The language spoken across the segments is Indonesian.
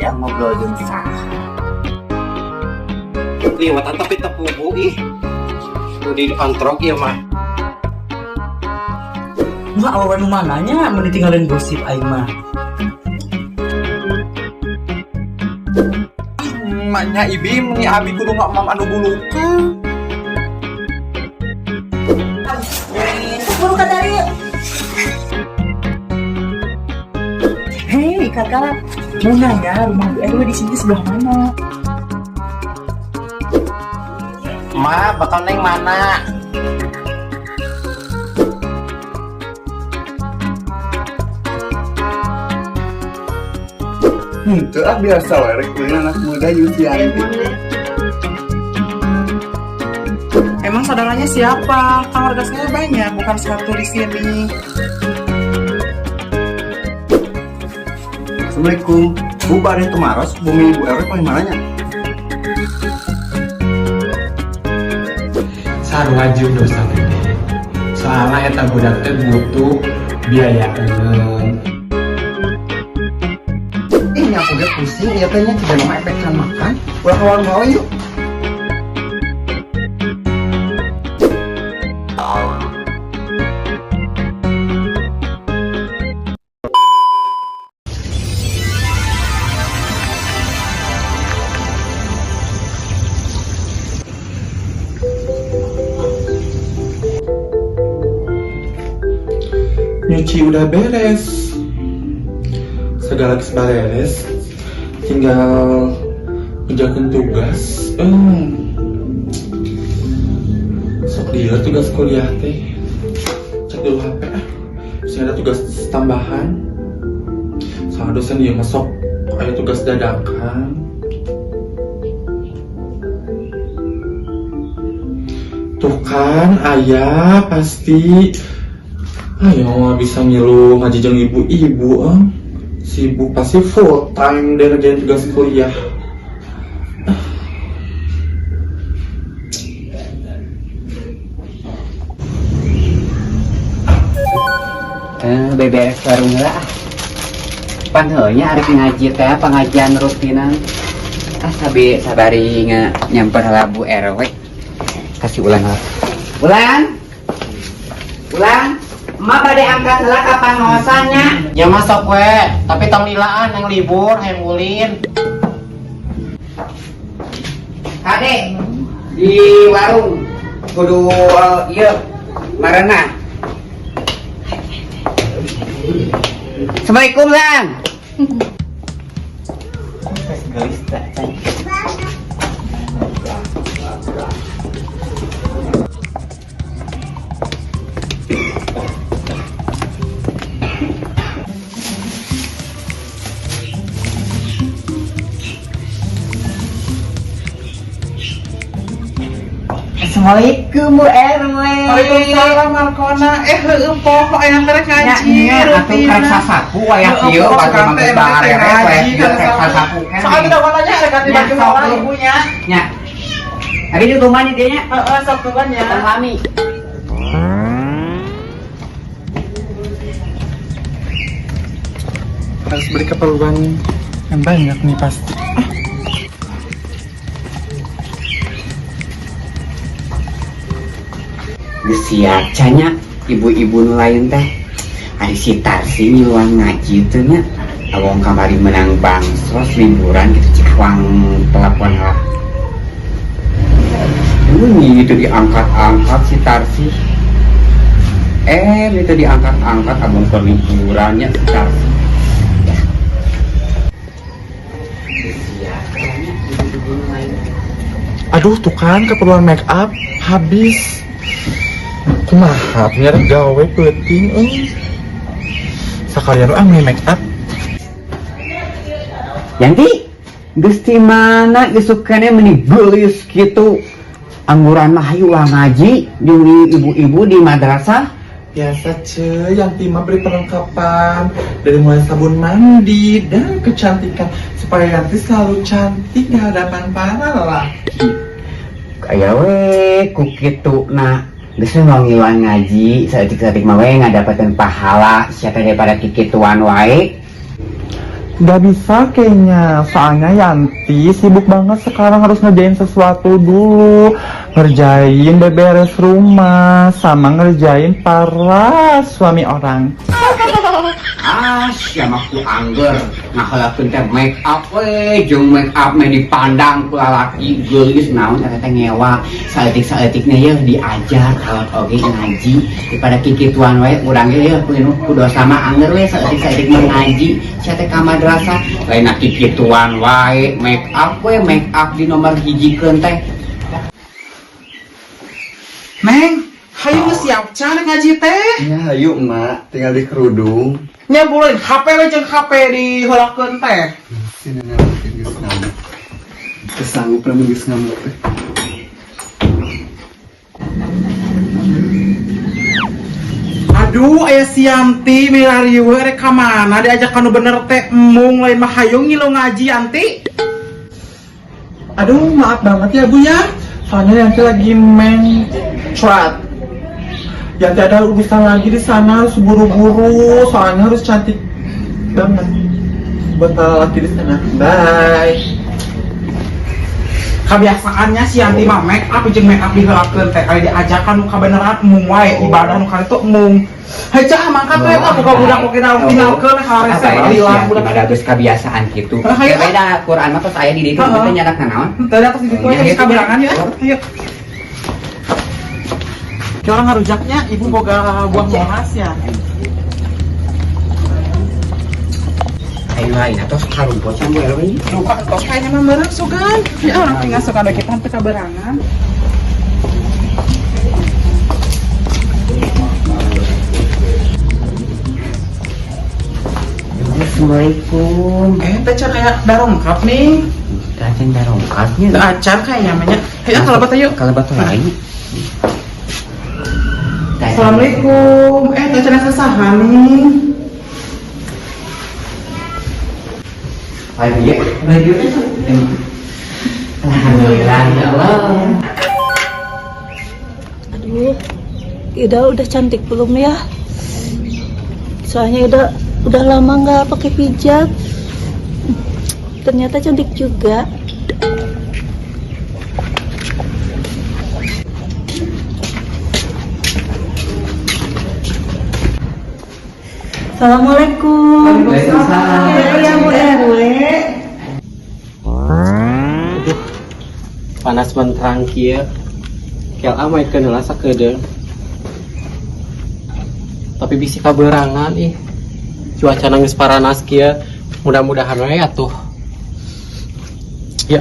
tidak ngobrol jeung saha. Liwatan tapi tepubu ih. Di antrok ya mah. Nggak awan mananya mending gosip aing mah. Maknya ibi meni abi kudu nggak mam anu bulukan. Buru ka dari. Hei kakak, mau nanya rumah Bu RW di sini sebelah mana? Ma, bakal neng mana? Itu biasa werek punya anak muda Yusianti. Emang saudaranya siapa? Kan warga saya banyak, bukan satu di sini. Assalamualaikum. Bu Barin Tumaros, bumi Ibu RW paling mananya? Sarua dosa gede. Soalnya eta budak teh butuh biaya eun. Ini aku udah pusing, ya tanya tidak nama efekkan makan. Ulah kawan-kawan yuk. Nyuci udah beres, segala beres, tinggal menjalankan tugas. Sok dia tugas kuliah teh, cek dulu HP bisa ada tugas tambahan. Soalnya dosen dia masuk ada tugas dadakan. Tuh kan ayah pasti. Ayo bisa ngilu ngaji jeung ibu-ibu. Si ibu pasti full time dia ngerjain tugas kuliah. Beberes warung lah. Pan heunya arek ngaji teh pengajian rutinan. Sabari nyamper labu RW. Kasih ulang lah. Ulang. Emak bade angkat heula kapan ngosannya? Ya masuk we, tapi tong lilaan yang libur, yang ulin. Kade di warung kudu ieu marana. Assalamualaikum Lang. Assalamualaikum Bu RW. Waalaikumsalam Markona. Heueuh poho aya kerek ngaji. Atuh karek sasapu aya kieu bagaimana bareres we karek sasapu kan. Soalnya udah warnanya ada ganti baju sama ibunya. Nya. Ari di rumahnya dia nya. Sok tuan ya. Kami. Harus beri keperluan yang banyak nih pasti. Siap canya ibu-ibu nelayan teh ada si Tarsi nyiluan ngaji itu nya awang kamari menang bansos liburan gitu cikwang pelabuhan lah itu diangkat-angkat si Tarsi itu diangkat-angkat abang ke liburannya si Tarsi siap canya ibu-ibu nelayan. Aduh tuh kan keperluan make up habis. Kumaha biar gawe penting sakalian make up. Yanti Gusti mana isukane meni geus kitu angguran mah hayu lah ngaji jeung ibu-ibu di madrasah. Biasa yang Tima beri perlengkapan dari mulai sabun mandi dan kecantikan supaya nanti selalu cantik di hadapan para lelaki. Kayak we ku kitu na geus mau ngiluan ngaji saeutik-saeutik mah we ngadapakeun pahala sia teh daripada kikituan wae. Gak bisa kayaknya, soalnya Yanti sibuk banget sekarang harus ngerjain sesuatu dulu. Ngerjain beberes rumah, sama ngerjain para suami orang. Siapa ku angger ngahalakeun teh make up jeung make up mah dipandang ku lalaki geulis naon eta teh ngewa saeutik-saeutikna yeuh diajar kalot oge ngaji daripada kikituan wae urang ge yeuh ku dosa mah angger we saeutik-saeutik mah ngaji sia teh ka madrasah lain kikituan wae make up di nomor hijikeun teh. Neng, hayu geus siap can ngaji teh. Ya, ayo emak, tinggal di kerudung. Nyambulin HP we jeung HP diheulakeun teh. Sini nanti geus ngamuk. Kesanggup lamun geus ngamuk teh. Aduh, aya si Yanti milarieu rek ka mana diajak kanu bener teh emung lain mah hayung ngilu ngaji Yanti. Aduh, maaf banget ya Bu ya. Soalnya Yanti lagi main trap. Yanti ada urusan lagi di sana, harus buru-buru. Soalnya harus cantik banget buat laki di sana. Bye. Kebiasaannya si Yanti mah make up jeung make up diheulakeun teh kali diajakan nu kabeneran emung wae ibadah nu kali teh emung. Heuh mangkat we buka budak oge finalkeun harese hilang budak Ada geus kebiasaan kitu. Hayu, Beda Quran mah tos aya di dieu teh nyadak naon. teh atas di situ geus kaberangan ya. Ayo. Ki orang ngarujaknya ibu boga buah monas ya. Ayo lain tos karumput can bae we. Luka tos kayaknya mah meureun sugan. Ya orang tinggal sugan kita teh kaberangan. Assalamualaikum. Teh can aya darongkap nih. Kacang darongkapnya. Teu acar kayaknya mah nya. Hayu kalabat ayo. Kalabat lain. Assalamualaikum. Teh can sasahan nih. Ayo ya. Alhamdulillah ya Allah. Aduh, Ida udah cantik belum ya? Soalnya Ida udah lama nggak pakai pijat. Ternyata cantik juga. Assalamualaikum. Waalaikumsalam. Ya Bu RW. Panas menterang kieu. Kel amaikeun heula sakedeung. Tapi bisi kaberangan ih. Cuaca geus paranas kieu. Mudah-mudahan we atuh. Ya.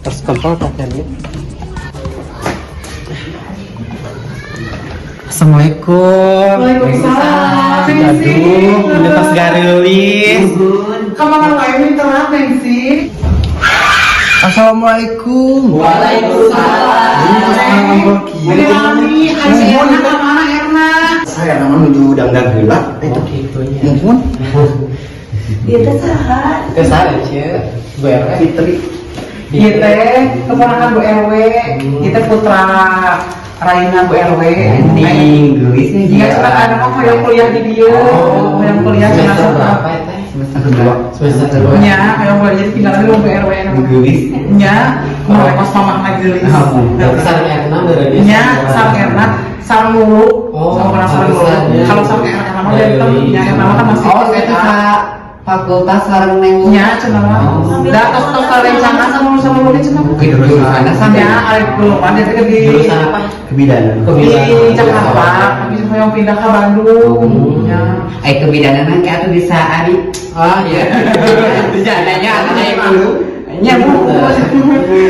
Terus kempel pakaiannya. Assalamualaikum. Waalaikumsalam. Aduh, udah pas gareulis. Kamangan wae minteran neng sih. Assalamualaikum. Ini hasilnya ka mana Erna? Saya nama menuju dangdang heula. Itu Gitunya. mumpun. Dia teh saha? Itu saya cie. BRW. Fitri. Ieu teh keponakan Bu RW. Ieu teh putra Raina Bu RW. Ning geusnya Jika sudah ada mah hoyong kuliah di dieu. Hoyong kuliah cenah Semester berapa ya teh? Semester kedua. Semester kedua. nya hoyong kuliah jadi tinggal di Bu RW geus. nya mulai pas mamah ngagelis. Berarti sareng Erna berarti. Nya sareng Erna sareng mulu. Oh, Sama pernah sareng mulu. pantesan, ya. Kalau sareng Erna mah dia nya Erna mah kan masih Oh, eta fakultas sareng neng. nya cenah mah. Da tos rencana sama mulu cenah. Jurusanna Sampai arek kelulupan dia teh di Jurusan apa? Kebidanan. di Jakarta, tapi yang pindah ke Bandung. Ya. Kebidanan ke atuh bisa ari. Ah iya. Jananya atuh itu. Nya Bu.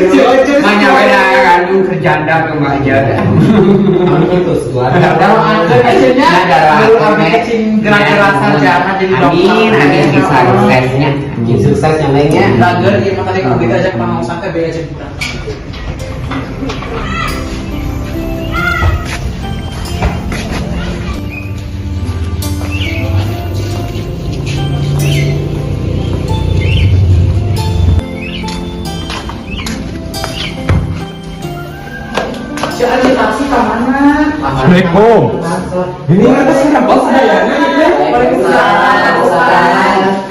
Si Oce. Hanya beda kan kerjanda ke aja. Kamu itu suara. Dalam angker akhirnya dulu kami kecing gerak-gerak saja kan jadi dokter. Amin bisa suksesnya. Sukses yang lainnya. Lager dia mah tadi kalau kita ajak mau santai be aja kita. Si Ali taksi ke mana? Assalamualaikum. Ini ada siapa bos sadayana gitu.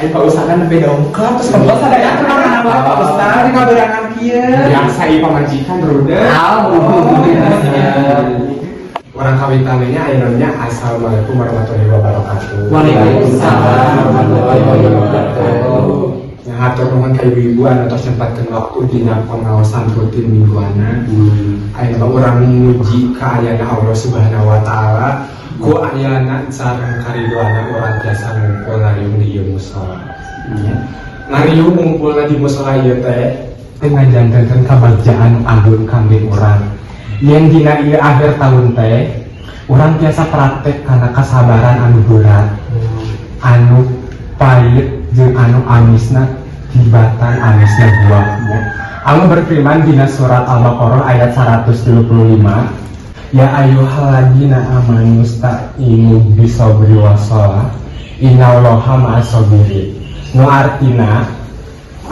Pak Ustaz kan lebih dongkap, terus Pak Ustaz ada yang kenal Pak Ustaz di kabarangan kia. Biasa ieu pamajikan ruda. Orang kawin tamenya ayeuna assalamualaikum warahmatullahi wabarakatuh. Waalaikumsalam warahmatullahi wabarakatuh. Ngatur nuhun ka ibu-ibu anu tos nyempatkeun waktu dina pengawasan rutin mingguana. Ayeuna urang muji ka ayana Allah Subhanahu wa taala. Ku ayana sareng karidoana urang tiasa ngumpul ngariung di ieu musala. Ngariung ngumpulna di musala ieu teh ngajantenkeun kabagjaan agung kangge urang. Yen dina ieu akhir tahun teh urang tiasa praktek kana kasabaran anu berat, anu pahit jeung anu amisna tibatan amisna buahnya. Anu berfirman dina surat Al-Baqarah ayat 125, ya ayyuhalladzina amanu sta'inu bisabri wassalah innallaha ma'as-sabirin. Nu artina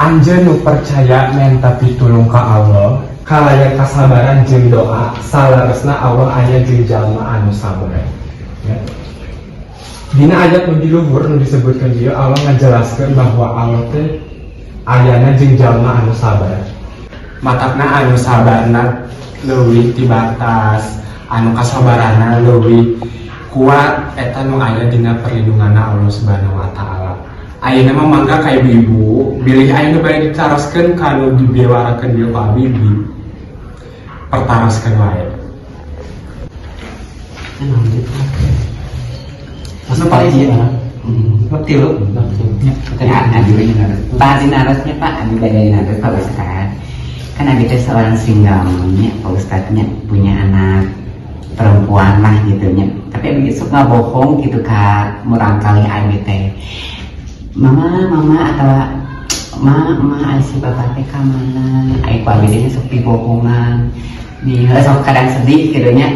anjeun nu percaya menta pitulung ka Allah kalayan kasabaran jeung doa salaresna Allah aya jeung jalma anu sabar. Ya. Dina ayat nu di luhur nu disebutkeun ieu Allah ngajelaskeun bahwa Allah teh ayana jeung jalma anu sabar. Matakna anu sabarna leuwih ti batas, anu kasabaranna leuwih kuat eta nu aya dina perlindunganna Allah Subhanahu wa taala. Ayeuna mah mangga ka ibu-ibu, bilih ayeuna bade ditaroskeun ka anu dibiwarakeun ieu ka bibi. Pertaroskeun wae. Seperti Bukti lu Pak Adi narasnya Pak Adi badain naras Pak Ustadz. Kan Adi teh seorang singgamnya Pak Ustadznya punya anak perempuan lah gitu nya. Tapi Abi suka bohong gitu Kak, murangkali Adi teh Mama atau Ma si bapak teh ka mana? Ai ku Abi teh sok dibohongan. Di sok kadang sedih gitu nya.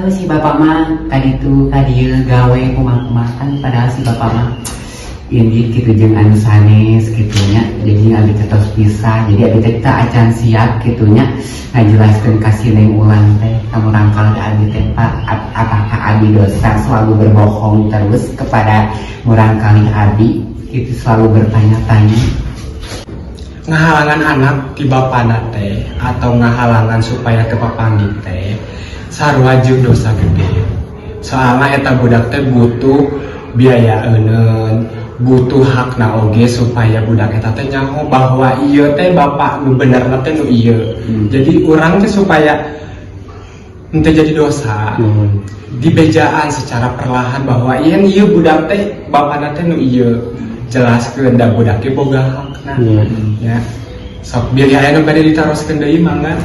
Si bapak mah kaditu kadieu gawe kumaha-kumaha padahal si bapak mah ini gitu jeung anu sanes gitunya. Jadi abi terus pisah, jadi abi teh teu acan siap gitunya ngajelaskeun ka si Neng ulang teh kamu rangkal ka abi teh Pak, apakah abi dosa selalu berbohong terus kepada murangkali abi itu selalu bertanya-tanya. Ngahalangan anak ti bapana teh atau ngahalangan supaya teu papanggih teh sarua jeung dosa gede. Soalna eta budak teh butuh biaya euneun, butuh hakna oge supaya budak eta teh nyaho bahwa ieu teh bapak nu benerna teh nu ieu. Jadi urang teh supaya henteu jadi dosa. Dibejaan secara perlahan bahwa ieu budak teh bapana teh nu ieu. Jelaskeun da budak ge boga hakna. Ya. Sok biar aya nu bade ditaroskeun deui mangga.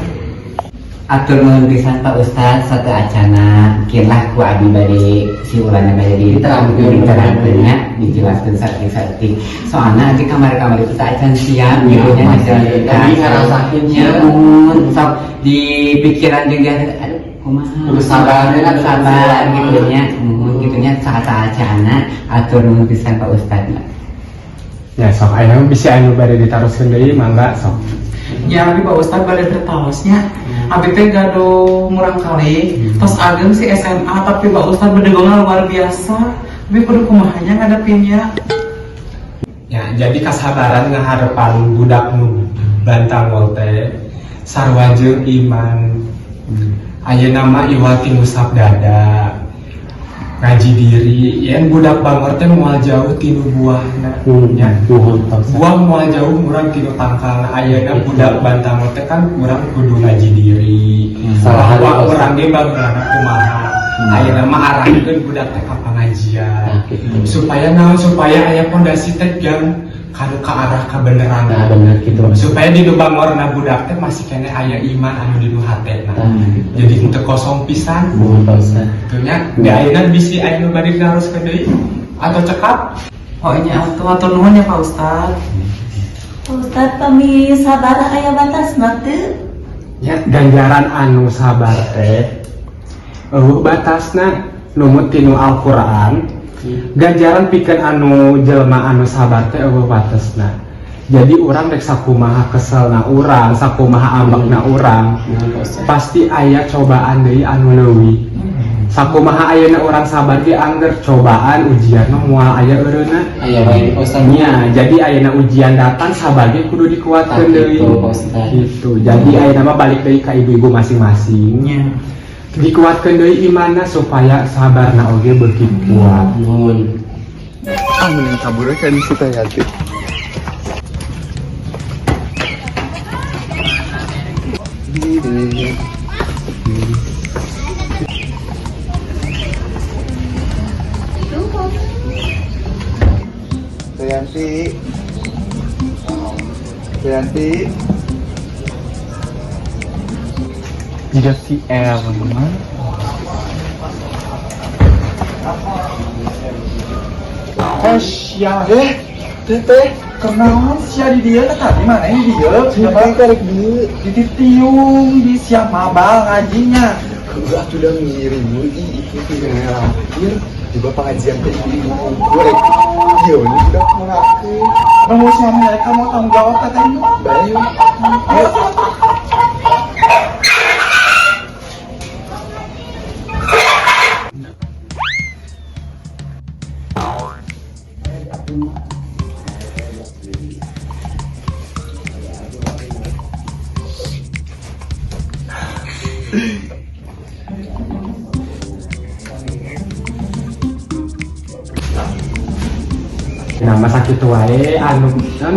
Atur nuhun pisan Pak Ustadz satu acana kirlah ku abi bade si ulana bade diterangkeunnya dijelaskeun saeutik-saeutik. Soalna di kamar-kamar itu tak acan siap gitu nya ngajelaskeun. Tapi ngarasakeunnya mun sok di pikiran jeung dia aduh kumaha sabar gitu nya. Gitu nya saat acana atur nuhun pisan Pak Ustadz. Ya sok aya bisa anu bade ditaroskeun deui mangga sok. Ya abi Pak Ustadz bade tertaosnya. Abi teh gaduh murang kali, tos ageng si SMA tapi Pak Ustadz bedegongna luar biasa. Abi kudu kumahanya ngadepinnya. Ya, jadi kasabaran ngaharepan budak nu bantangol teh sarua jeung iman. Ayeuna mah iwal ti ngusap dada. Ngaji diri, yen budak bangor teh moal jauh tinu buahna. Ya, buah moal jauh murang tinu tangkalna. Ayeuna budak bantangol teh kan urang kudu ngaji diri. Bahwa urang ge bageurana kumaha. Ayeuna mah arahkeun budak teh ka pangajian. Supaya naon? Supaya aya pondasi teh yang kanu ka arah kabeneran. Nah, bener gitu. Supaya di bangorna budak teh masih kene aya iman anu di nu hatena. Jadi henteu kosong pisan. Tentunya di ayeuna bisi aya nu bade diharuskeun deui atau cekap. Oh ini atur nuhun ya Pak Ustadz. Ustadz kami sabar aya batasna teu? Ya, ganjaran anu sabar teh batasna numut tinu Al-Qur'an. Ganjaran pikeun anu jelema anu sabar teh batasna. Jadi orang rek sakumaha kesel na orang, sakumaha ambek na orang, pasti aya cobaan deui anu leuwih. Sakumaha ayeuna orang sabar ge angger cobaan ujian mah moal aya eureuna. Aya wae Nya, jadi ayeuna ujian datang sabar ge kudu dikuatkeun deui. Gitu. Jadi ayeuna mah balik deui ka ibu-ibu masing-masing. Dikuatkeun deui imanna supaya sabarna oge beuki kuat. Nuhun. Mending kabur aja di situ ya sih. Yanti tidak si Erna. Sia teh kenaon sia di dia tadi mana ini dia siapa tarik dulu dititiung di siap mabal ngajinya enggak sudah ngirim itu tidak lahir juga pengajian teh di goreng dia ini sudah mengaku kamu sama mereka mau tanggung jawab katanya bayu Nama sakit wae anu kan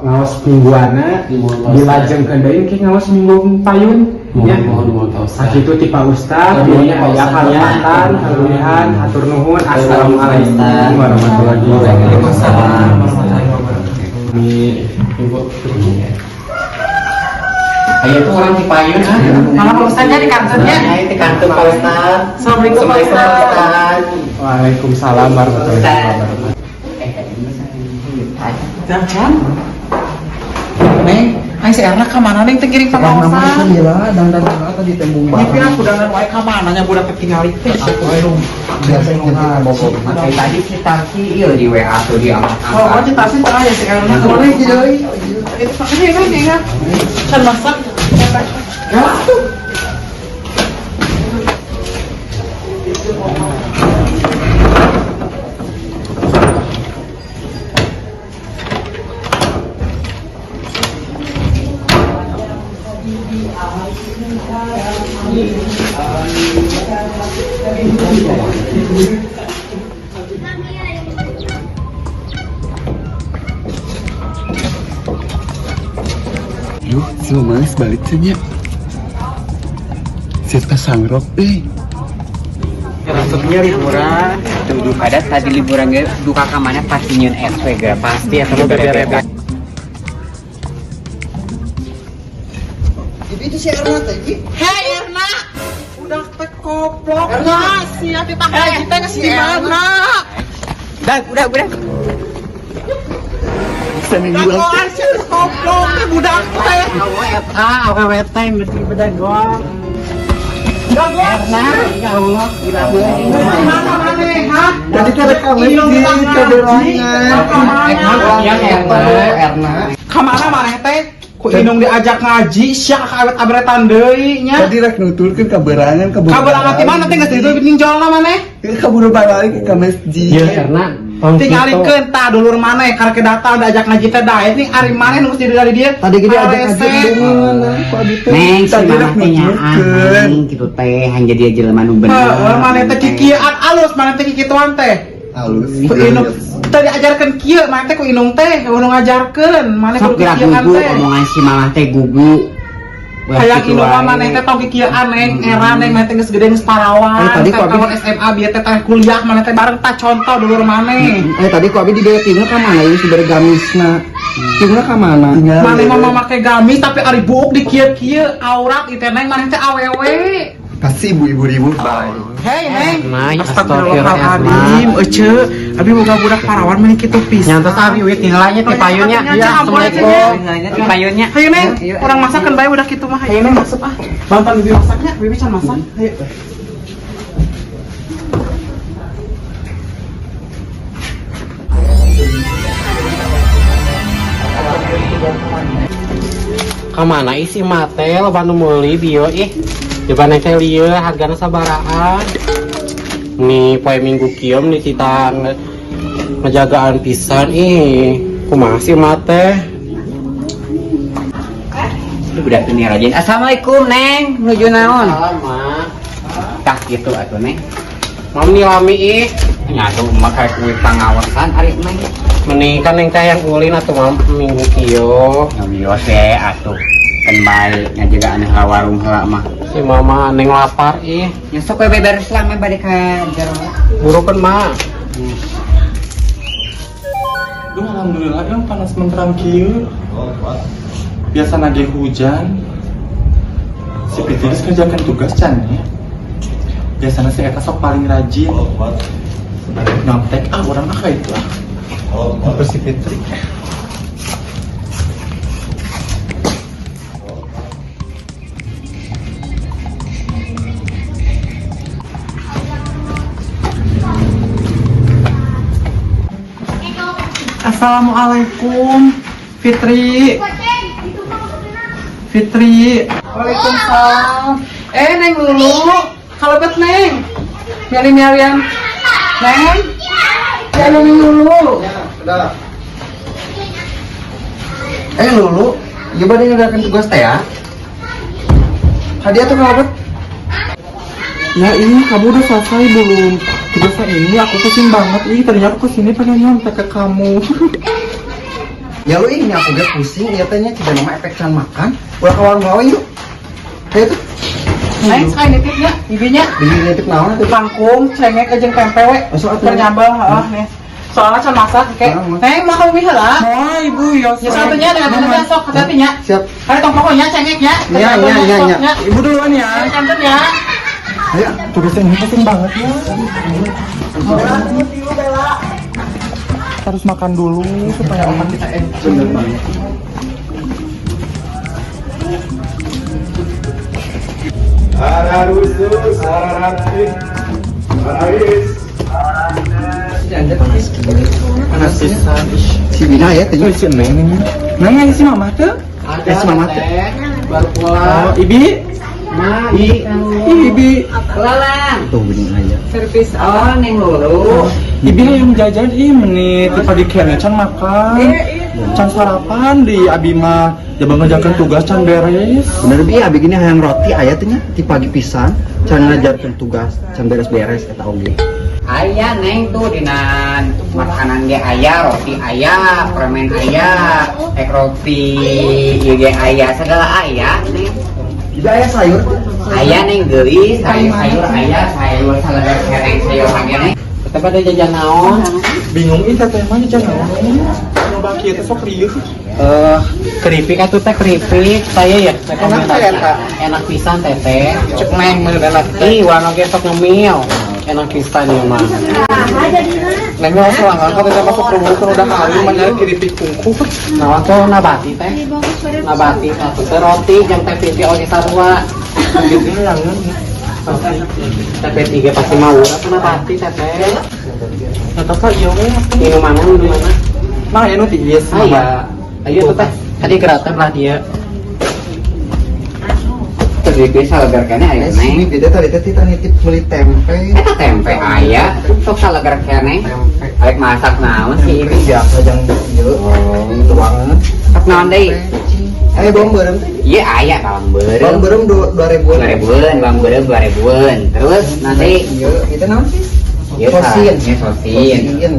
ngaos mingguana dilajengkeun deui ke ngaos minggu payun nya sakitu ti Pak Ustaz ieu aya kalepatan kalulihan hatur nuhun assalamualaikum warahmatullahi wabarakatuh. Ayo tuh orang di payun Malah Pak Ustaznya di kantornya. Di kantor Pak Ustaz. Assalamualaikum Pak Ustaz. Waalaikumsalam warahmatullahi wabarakatuh. Jangan. Neng, aing si Erna ka mana neng teh kiring pengawasan? Gila, dan tadi tembung Ini pira kudangan wae ka mana nya budak ketinggali teh. biasa ngomong bobo. Makanya tadi si Tarki iya di WA tuh di Oh, angkat. cerita sih tah ya si Erna. Boleh jadi. Itu pakai kan ya. Kan masak. Yuk, semua balik saja. Serta sangrok Maksudnya liburan. Tuh pada tadi liburan ge duka ka mana pasti nyeun SP ge pasti eta mah bere-bere. Itu si Erna tadi. Hei Erna. Udah teh koplok. Erna, siap ditangkap kita ke mana? Udah. Seminggu Koar sih koplok teh budak teh. Awewe teh mesti bedagong. Erna, ya Allah, gila Mana maneh, ha? Tadi tuh ada kameranya, Erna. Kamana maneh teh? Ku indung diajak ngaji, sia ka awet-awetan deui nya. Tadi rek nutulkeun kaberangan Kaberangan ti mana teh geus ditu ninjolna maneh? kaburu balik ke masjid. Iya karena Tingalikeun tah dulur maneh karek datang diajak ngaji teh dae nih ari maneh nu geus dari dia. Tadi gini ada ngaji mana? Kok abi teh? Neng, si Tadi mana rek teh nyaan, nutulkeun. neng gitu teh, hanya jadi jelema nu bener. Heeh, maneh teh kikieuan alus, maneh teh kikituan teh. Halus. Ku indung teh diajarkeun kieu, maneh teh ku indung teh kudu ngajarkeun, maneh Sok kudu gerak kikieuan gugu, teh. omongan si mamah teh gugu. Kayak indung mah maneh teh tong kikieuan neng, era neng maneh teh geus gede geus parawan. Tadi ku abi- Tahun SMA bieu teh teh kuliah maneh teh bareng tah contoh dulur maneh. Tadi kok abi di bawah tinggal ka mana ini sebenarnya gamisna. Tinggal ka mana? Maneh mah make gamis tapi ari buuk di kieu-kieu aurat ieu teh neng maneh teh awewe. Kasih ibu-ibu ribut baik. Hei neng, Nay, astagfirullahaladzim, ece, abi boga budak parawan meni kitu pisan. nyantos abi wit nilainya ti payunnya. Ya, Assalamualaikum. Di payunnya. Hayu neng, orang masakan bae udah kitu mah. Hayu neng masuk ah. Bantuan bibi masaknya, bibi can masak. Hayu. Kemana isi mate loba nu meuli bio coba neng teh lieu hargana sabaraha nih poe minggu kieu nih kita ngejagaan pisan kumaha sih mate Budak ini rajin. Assalamualaikum Neng, nuju naon? Lama Tah gitu atuh Neng. mau nilami Nyatu mah kayak kuit pangawasan ari Neng. menikah neng teh yang ulin atau minggu kieu Ngabios we atuh. Kan bae ngajagaan heula warung heula mah. si mama neng lapar Ya sok we beberes lah mah bade ka jero. burukan mah Duh, alhamdulillah yang panas menterang kieu. Biasa nage hujan. Si Fitri kerjakan tugas can ya. Biasanya si Eta sok paling rajin. Namtek orang itu apa si Fitri? Assalamualaikum Fitri. Waalaikumsalam. Neng Lulu. Kalau bet Neng. Miriam. Neng. Ya Neng Lulu. Lulu, coba dia ngadakan tugas teh ya. Hadiah tuh kalau bet. Ya ini kamu udah selesai belum? Tugasnya ini aku pusing banget. Ternyata aku kesini pengen nyontek ke kamu. Ya lu ini aku gak pusing, ya tanya tidak nama efek can makan. Udah kawan bawa yuk. Ayo tuh. Neng sekali nitipnya, bibinya. Bibi nitip naon tuh. Kangkung, cengek jeung tempe we. Masuk atuh. Ternyambel nih. Soalnya can masak kayak. Neng makan mie heula. Oh ibu ya. Ya satunya dengan sok hati-hatinya. Siap. Ada tong pokoknya cengeknya. Iya. Ibu duluan ya. Canten ya. Ayo. Tugasnya ini pusing banget ya. Harus makan dulu supaya otak kita Bener banget. panas pisan. Si Bina ya tanya. Si Neng. Neng yang si mama tuh? ada si mama teh baru pulang Oh, Ibi. Ibi. Lalang. Tuh Bina aja. Servis Neng Lulu. Ibi yang jajan menit pagi kene can makan. Can sarapan di Abima. Coba ngejakan tugas can beres. Bener bi abi gini hayang roti aya teh nya ti pagi pisan can ngajarkeun tugas can beres-beres eta oge. Aya Neng tuh dina makanan ge aya, roti aya, permen aya, ek roti ieu ge aya, segala aya Neng. Juga aya sayur. Aya Neng geulis, sayur aya, sayur salada hereng sayur hage Neng. kita pada jajan naon Bingung ini teh mah jajan naon. Coba kieu teh sok rieuh. keripik atuh teh keripik saya ya Enak teh eta. enak pisan teteh Cek Neng meureun enak teh. warna gesok ngemil enak pisan ya mah Neng mau selangkah kata kita masuk rumah kan udah kali mencari keripik kungku. nah tuh nabati teh nabati satu teh roti yang teh pipi oge sarua Gitu langan. teh tiga pasti mau apa nabati teteh Kata kak iya we. minuman mana Nah ya nu ti ieu ah iya ayo tuh teh tadi gratis lah dia Keripik salagar kene aya Neng. Beda tadi teh kita nitip beli tempe. Eta tempe aya, sok salagar kene. Arek masak naon sih ini biasa jang ieu. Itu banget. Sok naon deui? Aya bawang beureum teh. Iya aya bawang beureum. Bawang beureum 2000-an. 2000-an, bawang beureum 2000-an. Terus nanti ieu itu naon sih? Ieu sosin.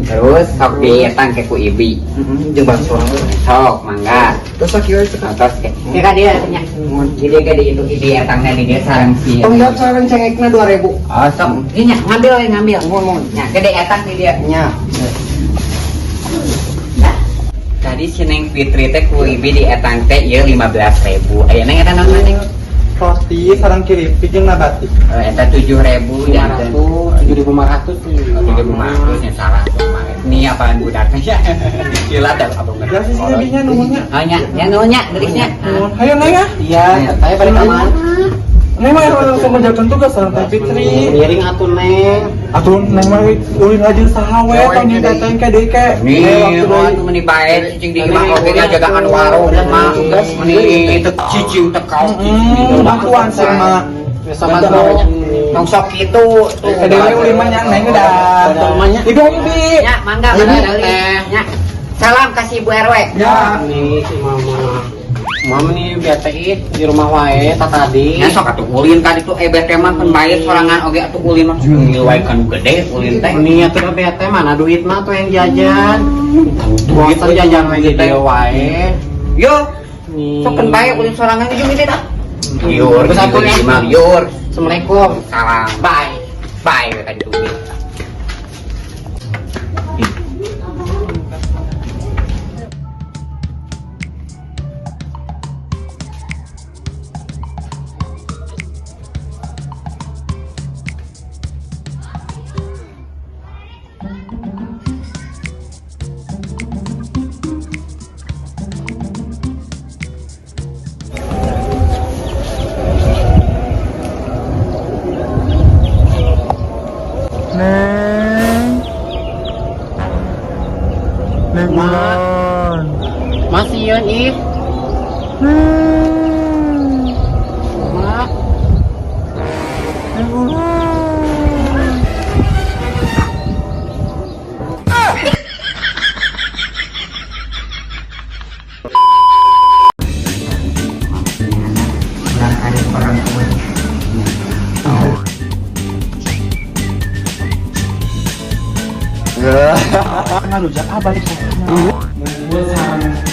Terus sok dietang ke ku Ibi. Jeung bakso. Sok mangga. Terus sok ieu terus ke ka dia nya. Jadi ka di itu di etangna di dia sareng si. Tong sareng cengekna 2000. Oh, sok. Ieu nya ngambil. Mun. Nya gede etang di dia. Nya. Tadi si Neng Fitri teh ku Ibi di etang teh ieu 15.000. Aya Neng eta naon Neng? roti sarang keripik jeung nabati. Eta 7.000 ya. 7.500 nih 3.500 nya salah kemarin. Ini apaan budaknya ya? Kilat ya abang. Ya sih Ibinya nuhunnya. Oh nya, ya nuhunnya gelisnya. Ayo Neng ya. iya saya balik kamar Neng mah langsung menjalankan tugas sareng Teh Fitri. piring atuh neng Atuh neng mah ulin rajin saha we tong di teteng ke deui ke. Nih, waktu meni bae cicing di imah oge ngajagaan warung mah. Meni teu cicing teu kaos. Bantuan sama Sama tong sok kitu tuh. Kedewe ulin mah nyang neng udah. Ibu Ibi. Nya, mangga mangga nya. Salam kasih Ibu RW. Ya. Nih si mama nih bete di rumah wae tadi. Nya sok atuh ulin ka ditu bete mah pun bae sorangan oge atuh ulin mah ngil wae kan gede ulin teh. Nih atuh bete mana duit mah tuh yang jajan. Bosan jajan wae di dieu wae. Yo, Nih. sok bae ulin sorangan ujung itu dah. Yur, Bersatu ya. Yur. Assalamualaikum. Salam. Bye. Bye tadi tuh. Neng Ma. Ulan. Masih yeun Ip. Mak. Neng Ulan. Ngaruh jak balik. Saran